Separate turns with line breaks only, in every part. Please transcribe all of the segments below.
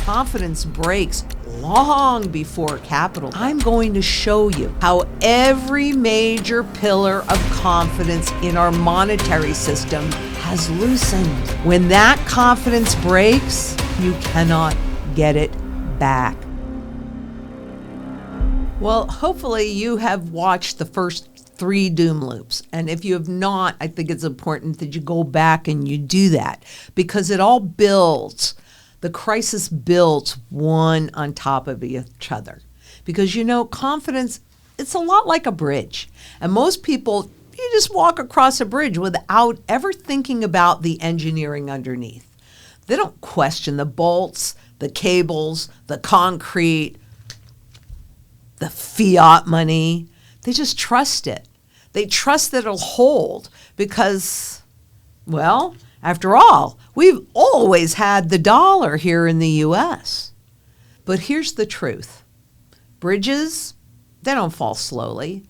confidence breaks long before capital. I'm going to show you how every major pillar of confidence in our monetary system has loosened. When that confidence breaks, you cannot get it back. Well, hopefully you have watched the first 3 doom loops. And if you have not, I think it's important that you go back and you do that, because it all builds. The crisis builds one on top of each other. Because, confidence, it's a lot like a bridge. And most people, you just walk across a bridge without ever thinking about the engineering underneath. They don't question the bolts, the cables, the concrete, the fiat money. They just trust it. They trust that it'll hold because, well, after all, we've always had the dollar here in the US. But here's the truth. Bridges, they don't fall slowly.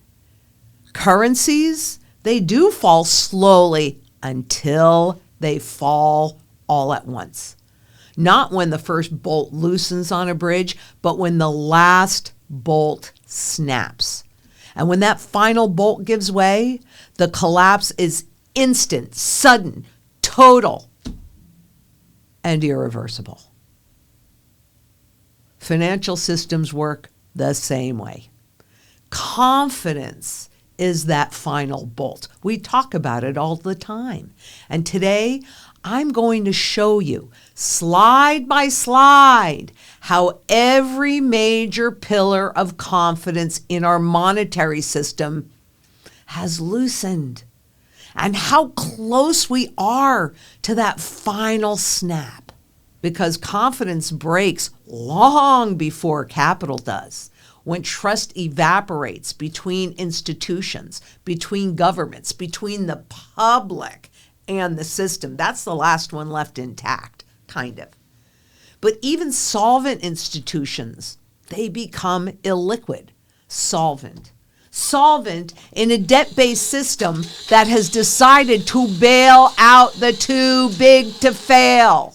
Currencies, they do fall slowly until they fall all at once. Not when the first bolt loosens on a bridge, but when the last bolt snaps. And when that final bolt gives way, the collapse is instant, sudden, total, and irreversible. Financial systems work the same way. Confidence is that final bolt. We talk about it all the time. And today, I'm going to show you, slide by slide, how every major pillar of confidence in our monetary system has loosened, and how close we are to that final snap. Because confidence breaks long before capital does. When trust evaporates between institutions, between governments, between the public and the system. That's the last one left intact, kind of. But even solvent institutions, they become illiquid, solvent. Solvent in a debt-based system that has decided to bail out the too big to fail.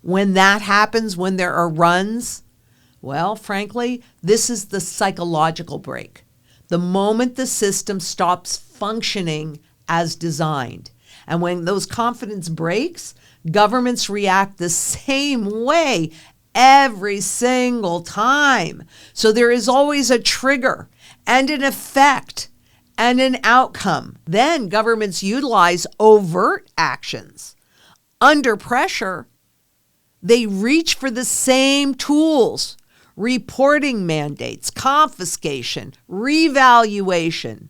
When that happens, when there are runs, well, frankly, this is the psychological break. The moment the system stops functioning as designed. And when those confidence breaks, governments react the same way every single time. So there is always a trigger and an effect and an outcome. Then governments utilize overt actions. Under pressure, they reach for the same tools: reporting mandates, confiscation, revaluation.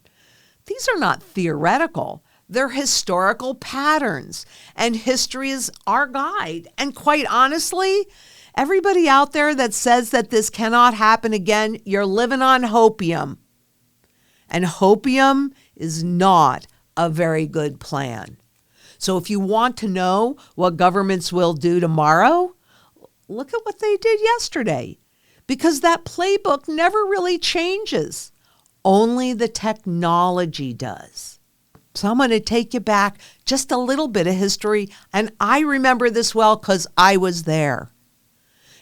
These are not theoretical. They're historical patterns, and history is our guide. And quite honestly, everybody out there that says that this cannot happen again, you're living on hopium. And hopium is not a very good plan. So if you want to know what governments will do tomorrow, look at what they did yesterday. Because that playbook never really changes. Only the technology does. So I'm going to take you back just a little bit of history, and I remember this well because I was there.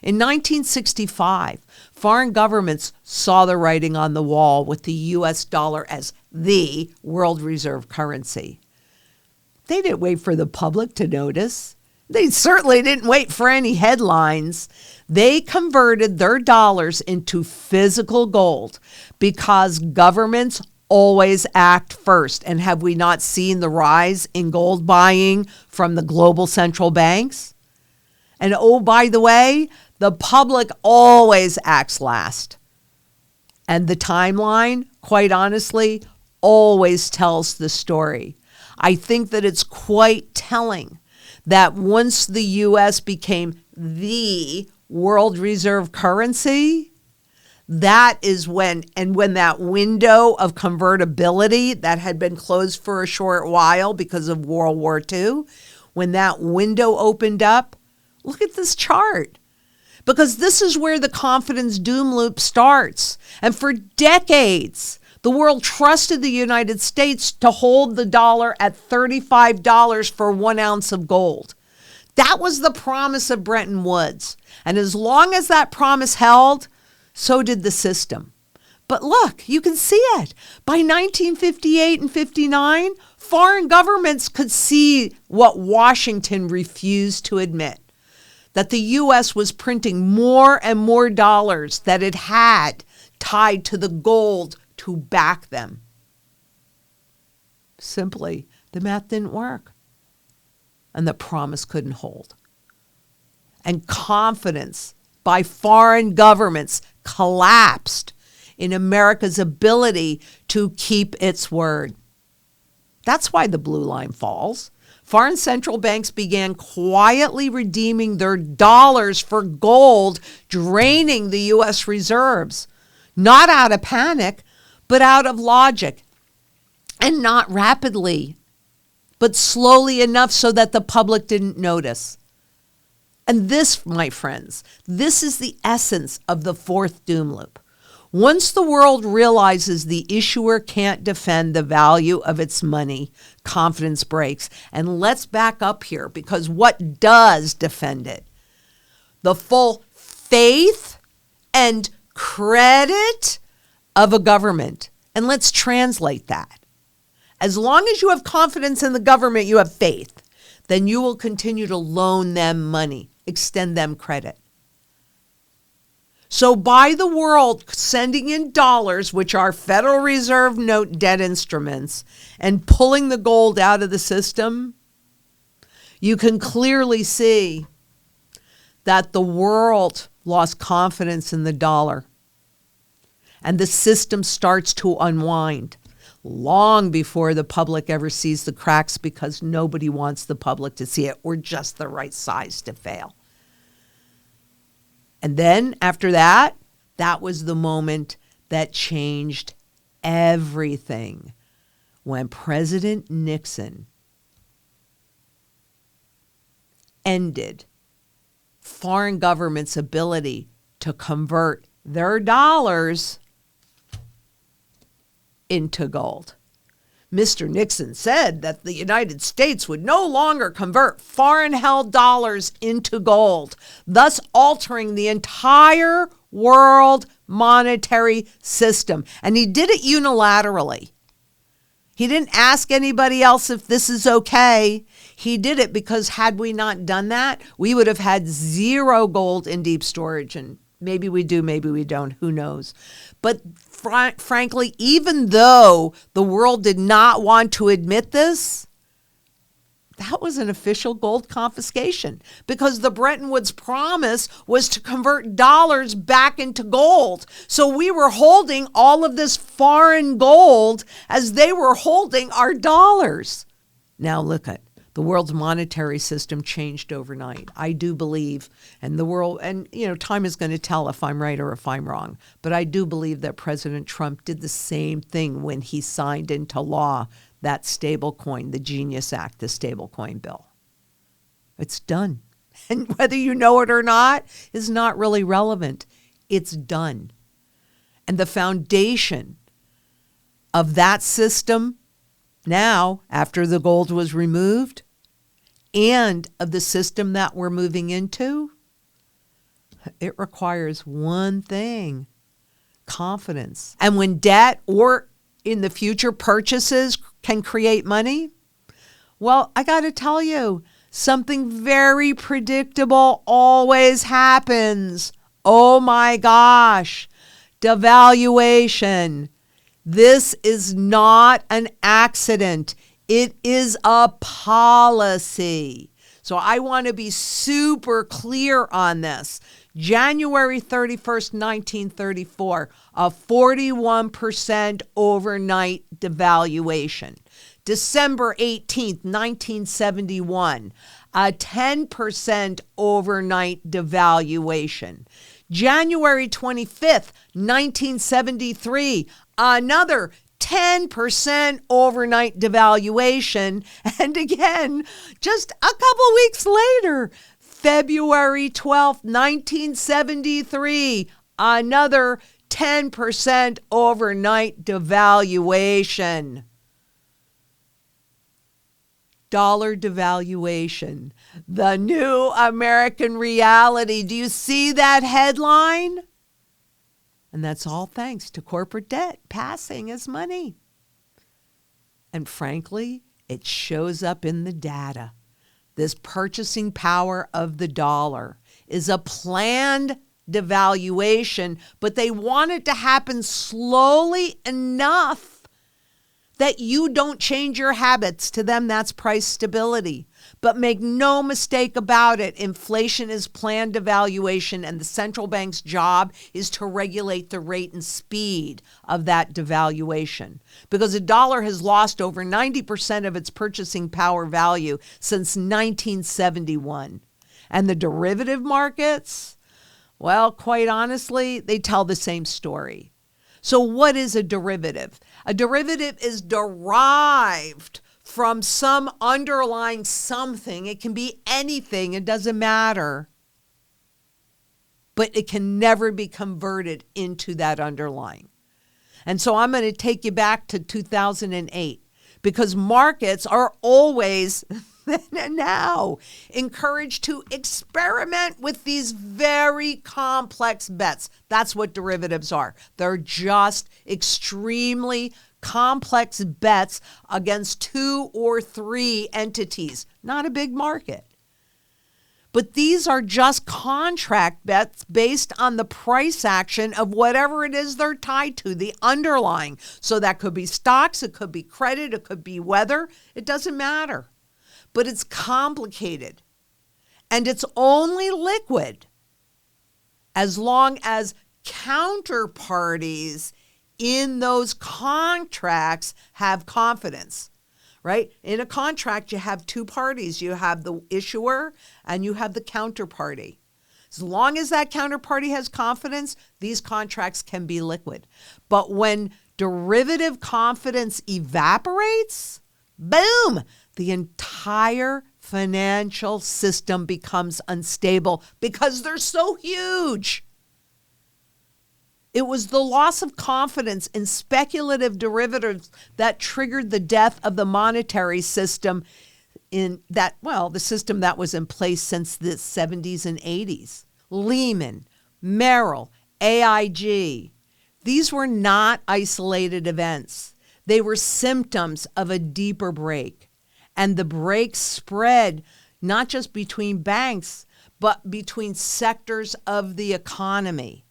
In 1965, foreign governments saw the writing on the wall with the US dollar as the world reserve currency. They didn't wait for the public to notice. They certainly didn't wait for any headlines. They converted their dollars into physical gold because governments always act first. And have we not seen the rise in gold buying from the global central banks? And oh, by the way, the public always acts last. And the timeline, quite honestly, always tells the story. I think that it's quite telling that once the U.S. became the world reserve currency, that is when that window of convertibility that had been closed for a short while because of World War II, when that window opened up, look at this chart. Because this is where the confidence doom loop starts. And for decades, the world trusted the United States to hold the dollar at $35 for 1 ounce of gold. That was the promise of Bretton Woods. And as long as that promise held, so did the system. But look, you can see it. By 1958 and 59, foreign governments could see what Washington refused to admit, that the U.S. was printing more and more dollars that it had tied to the gold to back them. Simply, the math didn't work. And the promise couldn't hold. And confidence by foreign governments collapsed in America's ability to keep its word. That's why the blue line falls. Foreign central banks began quietly redeeming their dollars for gold, draining the U.S. reserves, not out of panic, but out of logic, and not rapidly, but slowly enough so that the public didn't notice. And this, my friends, this is the essence of the fourth doom loop. Once the world realizes the issuer can't defend the value of its money, confidence breaks. And let's back up here, because what does defend it? The full faith and credit of a government. And let's translate that. As long as you have confidence in the government, you have faith, then you will continue to loan them money, extend them credit. So by the world sending in dollars, which are Federal Reserve note debt instruments, and pulling the gold out of the system, you can clearly see that the world lost confidence in the dollar. And the system starts to unwind long before the public ever sees the cracks, because nobody wants the public to see it. We're just the right size to fail. And then after that, that was the moment that changed everything, when President Nixon ended foreign governments' ability to convert their dollars into gold. Mr. Nixon said that the United States would no longer convert foreign-held dollars into gold, thus altering the entire world monetary system. And he did it unilaterally. He didn't ask anybody else if this is okay. He did it because had we not done that, we would have had zero gold in deep storage. And maybe we do, maybe we don't, who knows. But frankly, even though the world did not want to admit this, that was an official gold confiscation, because the Bretton Woods promise was to convert dollars back into gold. So we were holding all of this foreign gold as they were holding our dollars. Now look at the world's monetary system changed overnight. I do believe, and the world, and time is going to tell if I'm right or if I'm wrong, but I do believe that President Trump did the same thing when he signed into law that stablecoin, the Genius Act, the stablecoin bill. It's done. And whether you know it or not is not really relevant. It's done. And the foundation of that system now, after the gold was removed, and of the system that we're moving into, it requires one thing: confidence. And when debt or in the future purchases can create money, well, I got to tell you, something very predictable always happens. Oh my gosh, devaluation. This is not an accident. It is a policy. So I want to be super clear on this. January 31st, 1934, a 41% overnight devaluation. December 18th, 1971, a 10% overnight devaluation. January 25th, 1973, another 10% overnight devaluation. And again, just a couple weeks later, February 12th, 1973, another 10% overnight devaluation. Dollar devaluation, the new American reality. Do you see that headline? And that's all thanks to corporate debt passing as money. And frankly, it shows up in the data. This purchasing power of the dollar is a planned devaluation, but they want it to happen slowly enough that you don't change your habits. To them, that's price stability. But make no mistake about it, inflation is planned devaluation, and the central bank's job is to regulate the rate and speed of that devaluation. Because the dollar has lost over 90% of its purchasing power value since 1971. And the derivative markets, well, quite honestly, they tell the same story. So what is a derivative? A derivative is derived from some underlying something. It can be anything. It doesn't matter. But it can never be converted into that underlying. And so I'm going to take you back to 2008 because markets are always now encouraged to experiment with these very complex bets. That's what derivatives are. They're just extremely complex bets against 2 or 3 entities, not a big market. But these are just contract bets based on the price action of whatever it is they're tied to, the underlying. So that could be stocks, it could be credit, it could be weather. It doesn't matter. But it's complicated. And it's only liquid as long as counterparties in those contracts have confidence, right? In a contract, you have 2 parties. You have the issuer and you have the counterparty. As long as that counterparty has confidence, these contracts can be liquid. But when derivative confidence evaporates, boom, the entire financial system becomes unstable because they're so huge. It was the loss of confidence in speculative derivatives that triggered the death of the monetary system the system that was in place since the 70s and 80s. Lehman, Merrill, AIG. These were not isolated events. They were symptoms of a deeper break. And the break spread not just between banks, but between sectors of the economy.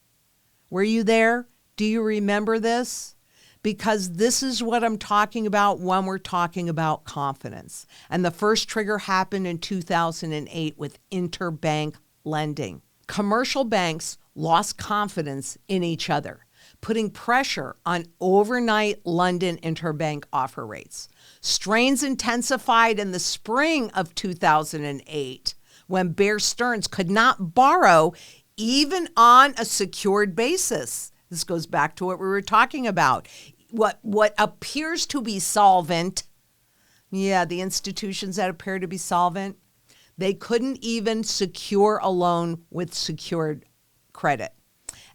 Were you there? Do you remember this? Because this is what I'm talking about when we're talking about confidence. And the first trigger happened in 2008 with interbank lending. Commercial banks lost confidence in each other, putting pressure on overnight London interbank offer rates. Strains intensified in the spring of 2008 when Bear Stearns could not borrow even on a secured basis. This goes back to what we were talking about. What appears to be solvent, the institutions that appear to be solvent, they couldn't even secure a loan with secured credit.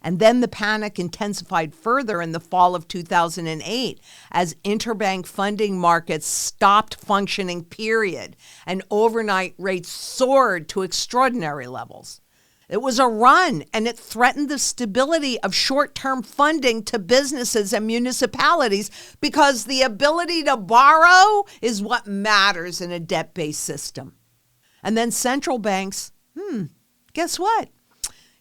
And then the panic intensified further in the fall of 2008 as interbank funding markets stopped functioning, period, and overnight rates soared to extraordinary levels. It was a run, and it threatened the stability of short-term funding to businesses and municipalities because the ability to borrow is what matters in a debt-based system. And then central banks, guess what?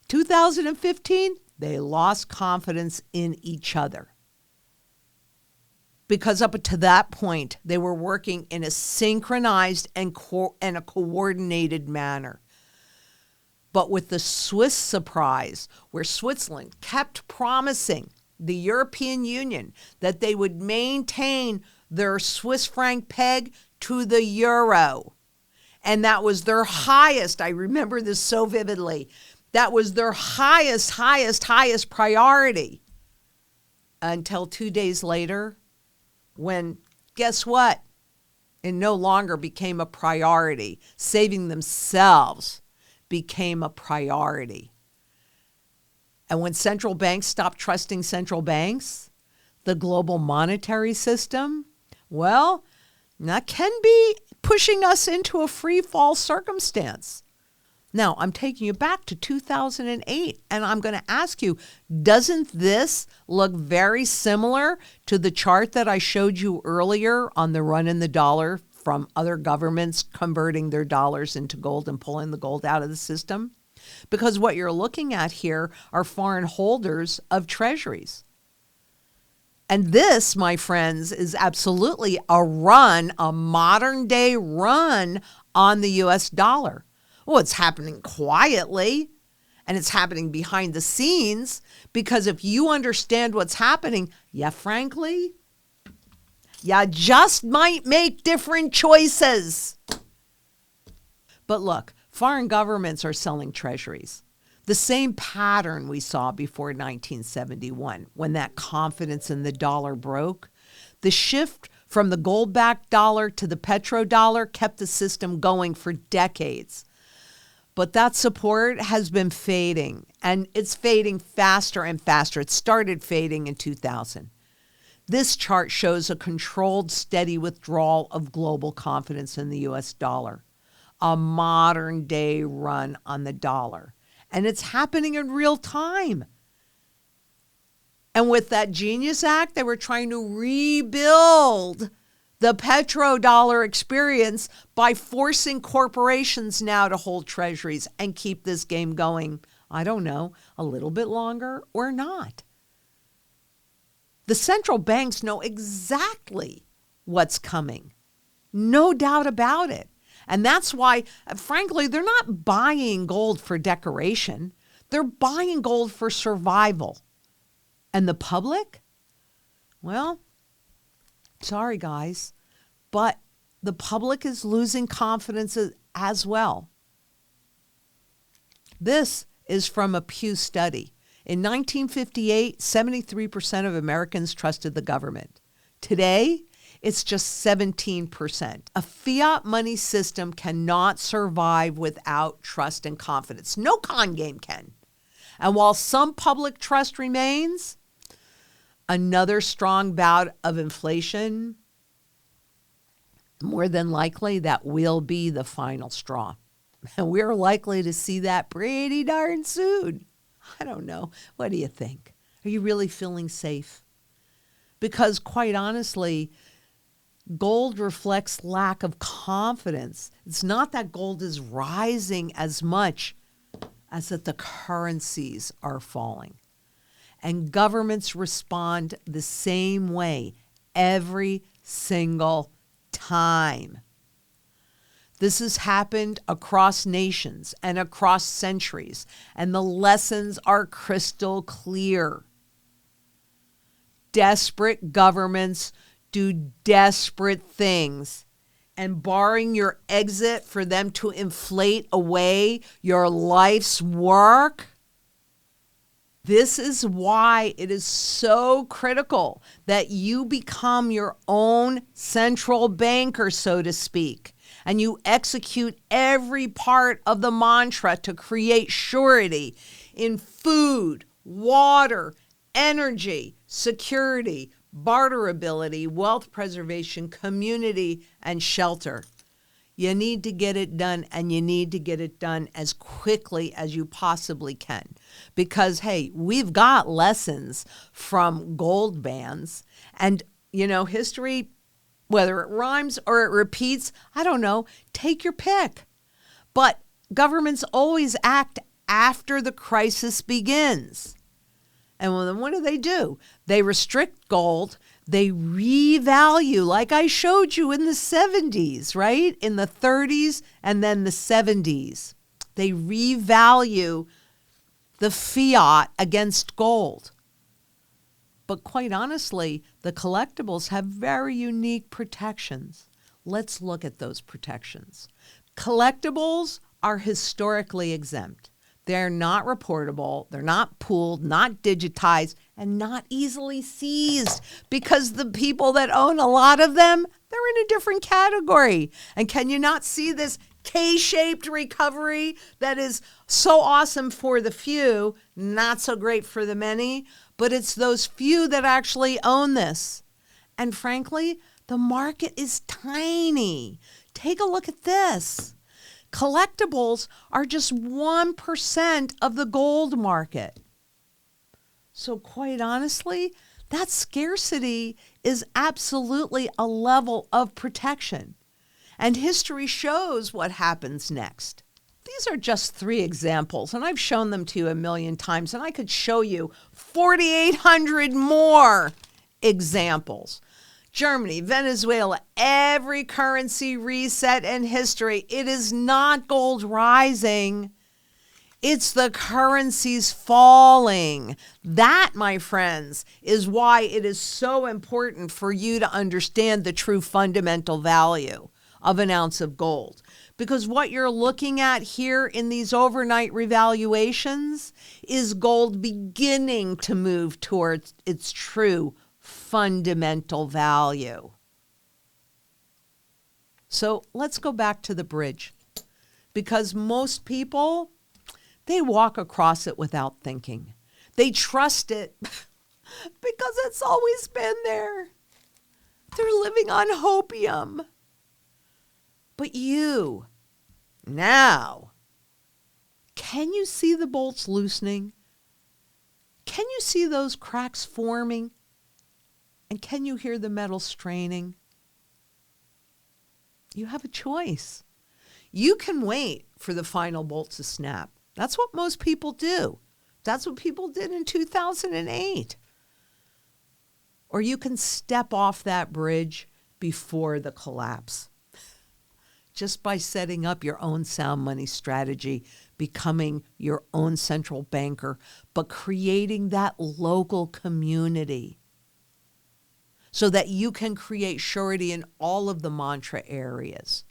2015, they lost confidence in each other. Because up to that point, they were working in a synchronized and a coordinated manner. But with the Swiss surprise, where Switzerland kept promising the European Union that they would maintain their Swiss franc peg to the euro. And that was their highest, I remember this so vividly, that was their highest priority. Until 2 days later, when, guess what? It no longer became a priority. Saving themselves became a priority. And when central banks stopped trusting central banks, the global monetary system, well, that can be pushing us into a free fall circumstance. Now, I'm taking you back to 2008, and I'm going to ask you, doesn't this look very similar to the chart that I showed you earlier on the run in the dollar from other governments converting their dollars into gold and pulling the gold out of the system? Because what you're looking at here are foreign holders of treasuries. And this, my friends, is absolutely a run, a modern day run on the US dollar. Well, it's happening quietly and it's happening behind the scenes, because if you understand what's happening, frankly, you just might make different choices. But look, foreign governments are selling treasuries. The same pattern we saw before 1971, when that confidence in the dollar broke. The shift from the gold-backed dollar to the petrodollar kept the system going for decades. But that support has been fading, and it's fading faster and faster. It started fading in 2000. This chart shows a controlled, steady withdrawal of global confidence in the US dollar, a modern-day run on the dollar. And it's happening in real time. And with that Genius Act, they were trying to rebuild the petrodollar experience by forcing corporations now to hold treasuries and keep this game going, I don't know, a little bit longer or not. The central banks know exactly what's coming. No doubt about it. And that's why, frankly, they're not buying gold for decoration. They're buying gold for survival. And the public? Well, sorry, guys, but the public is losing confidence as well. This is from a Pew study. In 1958, 73% of Americans trusted the government. Today, it's just 17%. A fiat money system cannot survive without trust and confidence. No con game can. And while some public trust remains, another strong bout of inflation, more than likely that will be the final straw. And we're likely to see that pretty darn soon. I don't know. What do you think? Are you really feeling safe? Because quite honestly, gold reflects lack of confidence. It's not that gold is rising as much as that the currencies are falling. And governments respond the same way every single time. This has happened across nations and across centuries, and the lessons are crystal clear. Desperate governments do desperate things, and barring your exit for them to inflate away your life's work. This is why it is so critical that you become your own central banker, so to speak, and you execute every part of the mantra to create surety in food, water, energy, security, barterability, wealth preservation, community, and shelter. You need to get it done, and you need to get it done as quickly as you possibly can. Because, hey, we've got lessons from gold bans. And, history, whether it rhymes or it repeats, I don't know, take your pick. But governments always act after the crisis begins. And then what do? They restrict gold. They revalue, like I showed you in the 70s, right? In the 30s and then the 70s. They revalue the fiat against gold. But quite honestly, the collectibles have very unique protections. Let's look at those protections. Collectibles are historically exempt. They're not reportable, they're not pooled, not digitized, and not easily seized, because the people that own a lot of them, they're in a different category. And can you not see this K-shaped recovery that is so awesome for the few, not so great for the many? But it's those few that actually own this. And frankly, the market is tiny. Take a look at this. Collectibles are just 1% of the gold market. So quite honestly, that scarcity is absolutely a level of protection. And history shows what happens next. These are just 3 examples, and I've shown them to you a million times, and I could show you 4,800 more examples. Germany, Venezuela, every currency reset in history. It is not gold rising. It's the currencies falling. That, my friends, is why it is so important for you to understand the true fundamental value of an ounce of gold. Because what you're looking at here in these overnight revaluations is gold beginning to move towards its true fundamental value. So let's go back to the bridge. Because most people, they walk across it without thinking. They trust it because it's always been there. They're living on hopium. But you, now, can you see the bolts loosening? Can you see those cracks forming? And can you hear the metal straining? You have a choice. You can wait for the final bolt to snap. That's what most people do. That's what people did in 2008. Or you can step off that bridge before the collapse. Just by setting up your own sound money strategy, becoming your own central banker, but creating that local community so that you can create surety in all of the mantra areas,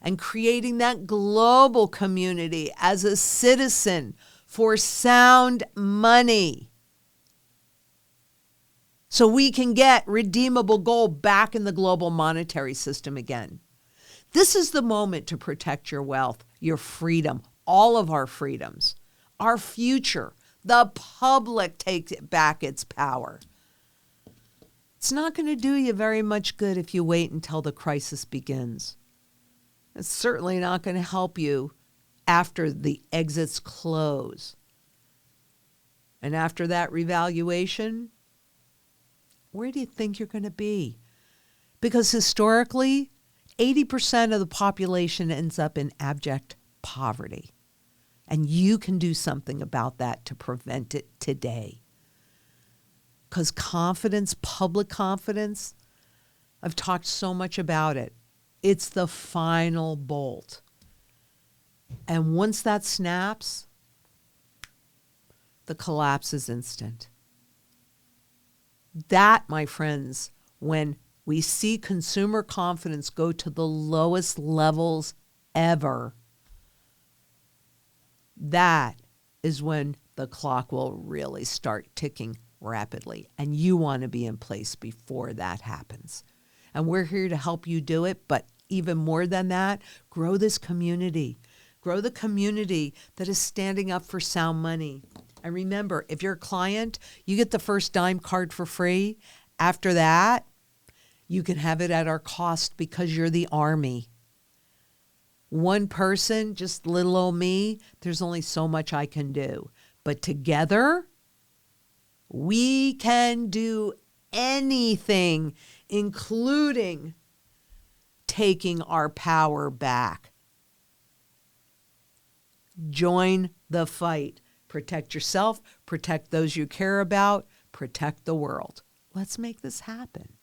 and creating that global community as a citizen for sound money. So we can get redeemable gold back in the global monetary system again. This is the moment to protect your wealth, your freedom, all of our freedoms, our future. The public takes back its power. It's not going to do you very much good if you wait until the crisis begins. It's certainly not going to help you after the exits close. And after that revaluation, where do you think you're going to be? Because historically, 80% of the population ends up in abject poverty. And you can do something about that to prevent it today. Because confidence, public confidence, I've talked so much about it. It's the final bolt. And once that snaps, the collapse is instant. That, my friends, when we see consumer confidence go to the lowest levels ever, that is when the clock will really start ticking rapidly. And you want to be in place before that happens. And we're here to help you do it. But even more than that, grow this community. Grow the community that is standing up for sound money. And remember, if you're a client, you get the first dime card for free. After that, you can have it at our cost because you're the army. One person, just little old me, there's only so much I can do. But together, we can do anything, including taking our power back. Join the fight. Protect yourself, protect those you care about, protect the world. Let's make this happen.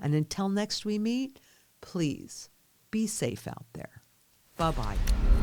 And until next we meet, please be safe out there. Bye-bye.